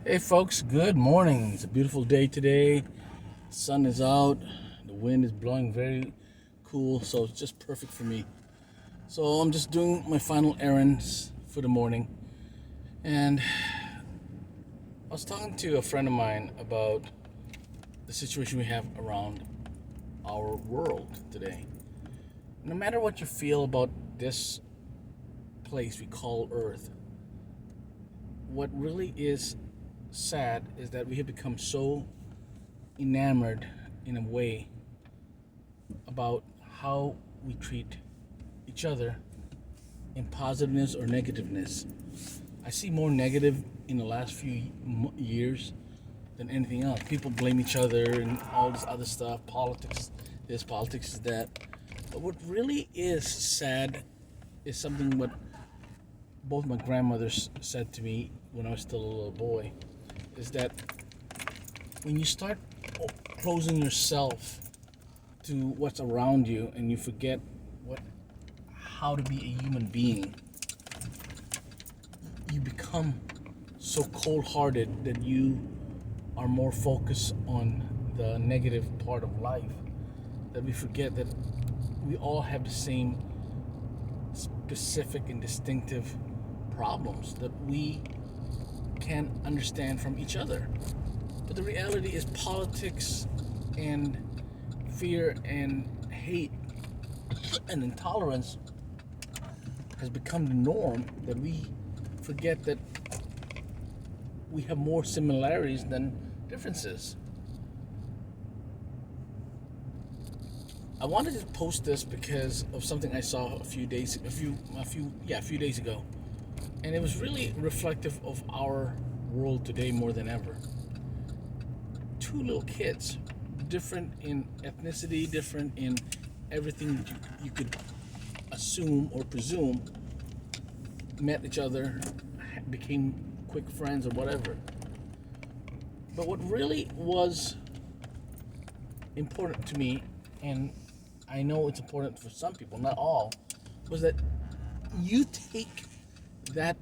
Hey folks, good morning. It's a beautiful day today. Sun is out, the wind is blowing very cool, so it's just perfect for me. So I'm just doing my final errands for the morning. And I was talking to a friend of mine about the situation we have around our world today. No matter what you feel about this place we call Earth, what really is sad is that we have become so enamored in a way about how we treat each other in positiveness or negativeness. I see more negative in the last few years than anything else. People blame each other and all this other stuff, politics this, politics that. But what really is sad is something what both my grandmothers said to me when I was still a little boy, is that when you start closing yourself to what's around you and you forget what how to be a human being, you become so cold-hearted that you are more focused on the negative part of life, that we forget that we all have the same specific and distinctive problems that we can understand from each other. But the reality is politics and fear and hate and intolerance has become the norm, that we forget that we have more similarities than differences. I wanted to post this because of something I saw a few days ago, and it was really reflective of our world today more than ever. Two little kids, different in ethnicity, different in everything that you could assume or presume, met each other, became quick friends or whatever. But what really was important to me, and I know it's important for some people, not all, was that you take that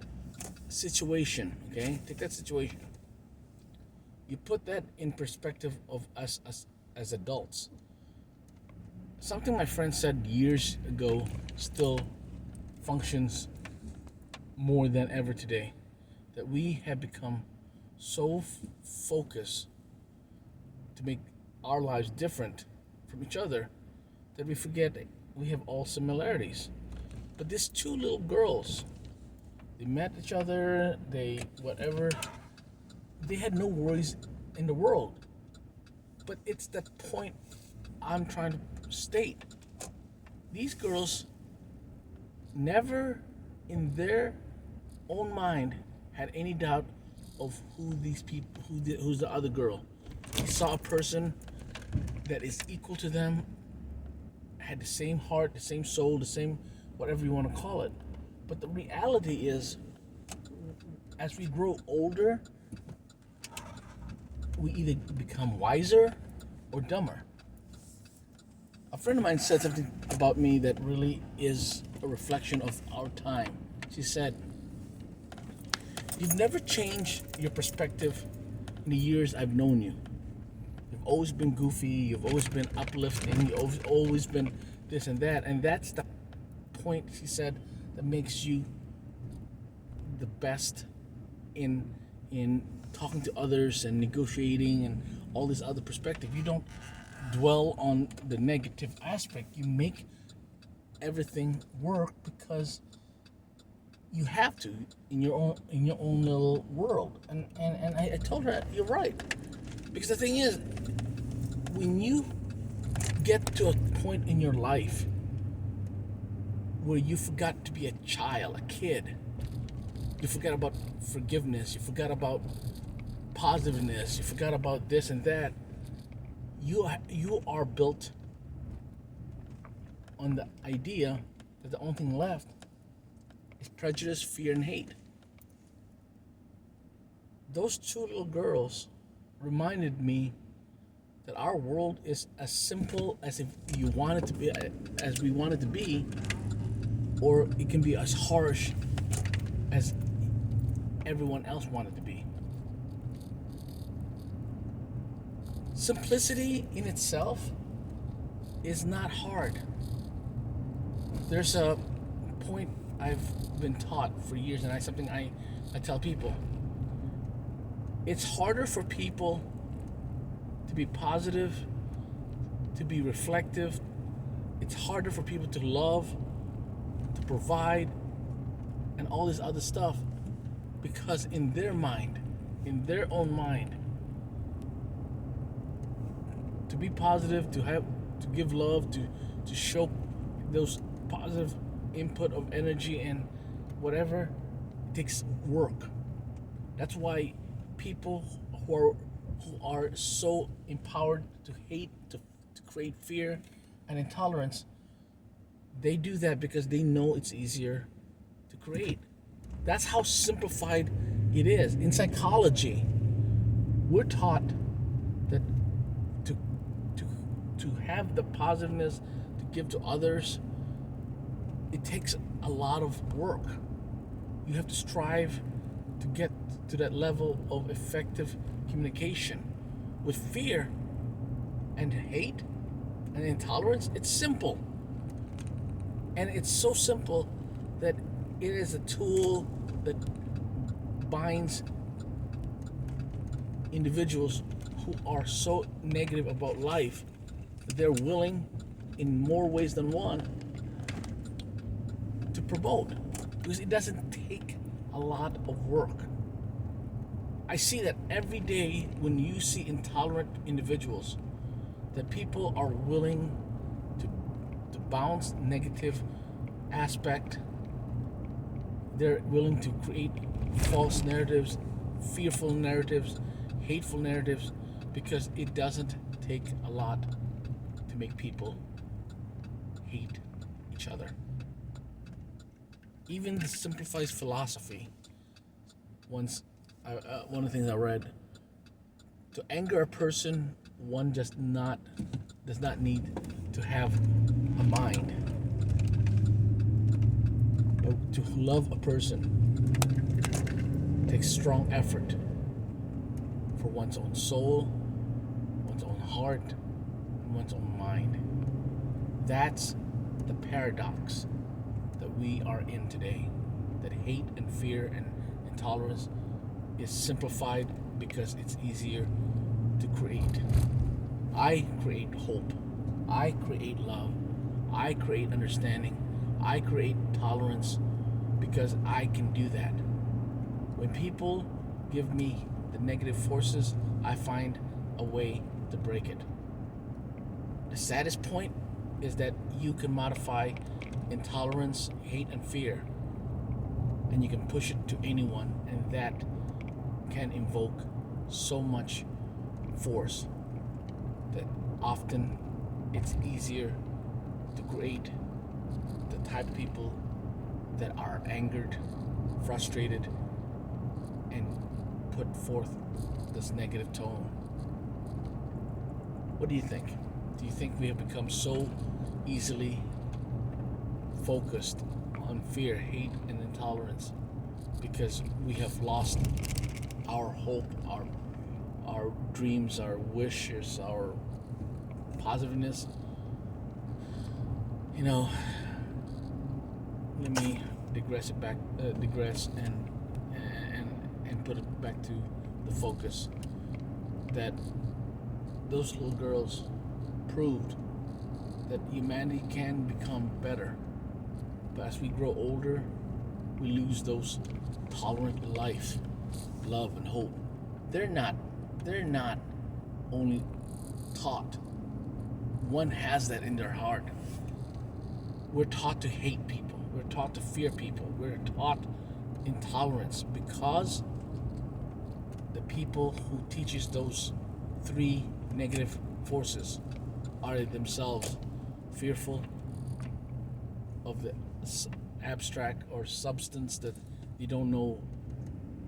situation, okay? Take that situation. You put that in perspective of us as adults. Something my friend said years ago still functions more than ever today. That we have become so focused to make our lives different from each other that we forget that we have all similarities. But these two little girls, they met each other, they had no worries in the world. But it's that point I'm trying to state. These girls never in their own mind had any doubt of who these people, who's the other girl. They saw a person that is equal to them, had the same heart, the same soul, the same whatever you want to call it. But the reality is, as we grow older, we either become wiser or dumber. A friend of mine said something about me that really is a reflection of our time. She said, "You've never changed your perspective in the years I've known you. You've always been goofy, you've always been uplifting, you've always been this and that." And that's the point, she said, that makes you the best in talking to others and negotiating and all this other perspective. You don't dwell on the negative aspect. You make everything work because you have to in your own little world. And I told her, you're right. Because the thing is, when you get to a point in your life where you forgot to be a child, a kid, you forgot about forgiveness, you forgot about positiveness, you forgot about this and that, you are built on the idea that the only thing left is prejudice, fear, and hate. Those two little girls reminded me that our world is as simple as if you want it to be, as we want it to be, or it can be as harsh as everyone else wanted to be. Simplicity in itself is not hard. There's a point I've been taught for years, and something I tell people. It's harder for people to be positive, to be reflective. It's harder for people to love, to provide, and all this other stuff, because in their mind, in their own mind, to be positive, to give love, to show those positive input of energy and whatever, takes work. That's why people who are so empowered to hate, to create fear and intolerance, they do that because they know it's easier to create. That's how simplified it is. In psychology, we're taught that to have the positiveness to give to others, it takes a lot of work. You have to strive to get to that level of effective communication. With fear and hate and intolerance, it's simple. And it's so simple that it is a tool that binds individuals who are so negative about life that they're willing, in more ways than one, to promote. Because it doesn't take a lot of work. I see that every day when you see intolerant individuals, that people are willing to bounce negative aspect. They're willing to create false narratives, fearful narratives, hateful narratives, because it doesn't take a lot to make people hate each other. Even the simplified philosophy, one of the things I read, to anger a person, one does not need to have a mind. But to love a person takes strong effort for one's own soul, one's own heart, and one's own mind. That's the paradox that we are in today. That hate and fear and intolerance is simplified because it's easier to create. I create hope. I create love. I create understanding. I create tolerance because I can do that. When people give me the negative forces, I find a way to break it. The saddest point is that you can modify intolerance, hate, and fear, and you can push it to anyone, and that can invoke so much force that often it's easier to create the type of people that are angered, frustrated, and put forth this negative tone. What do you think? Do you think we have become so easily focused on fear, hate, and intolerance because we have lost our hope, our dreams, our wishes, our positiveness? You know, let me digress and put it back to the focus that those little girls proved that humanity can become better. But as we grow older, we lose those tolerant life, love, and hope. They're not only taught. One has that in their heart. We're taught to hate people. We're taught to fear people. We're taught intolerance because the people who teach us those three negative forces are themselves fearful of the abstract or substance that they don't know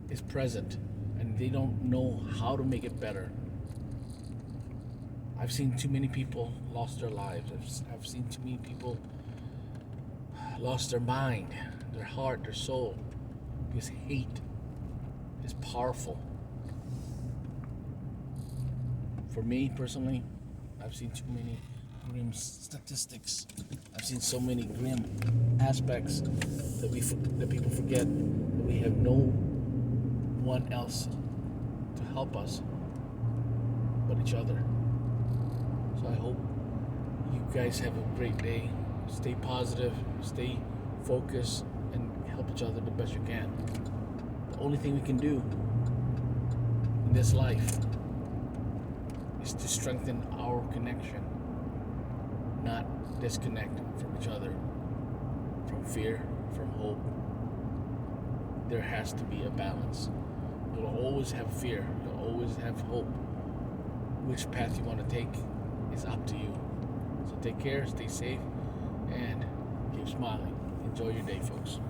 is present, and they don't know how to make it better. I've seen too many people lost their lives. I've seen too many people lost their mind, their heart, their soul, because hate is powerful. For me personally, I've seen too many grim statistics. I've seen so many grim aspects that people forget that we have no one else to help us but each other. So I hope you guys have a great day. Stay positive, stay focused, and help each other the best you can. The only thing we can do in this life is to strengthen our connection, not disconnect from each other, from fear, from hope. There has to be a balance. You'll always have fear, you'll always have hope. Which path you want to take is up to you. So take care, stay safe, and keep smiling. Enjoy your day, folks.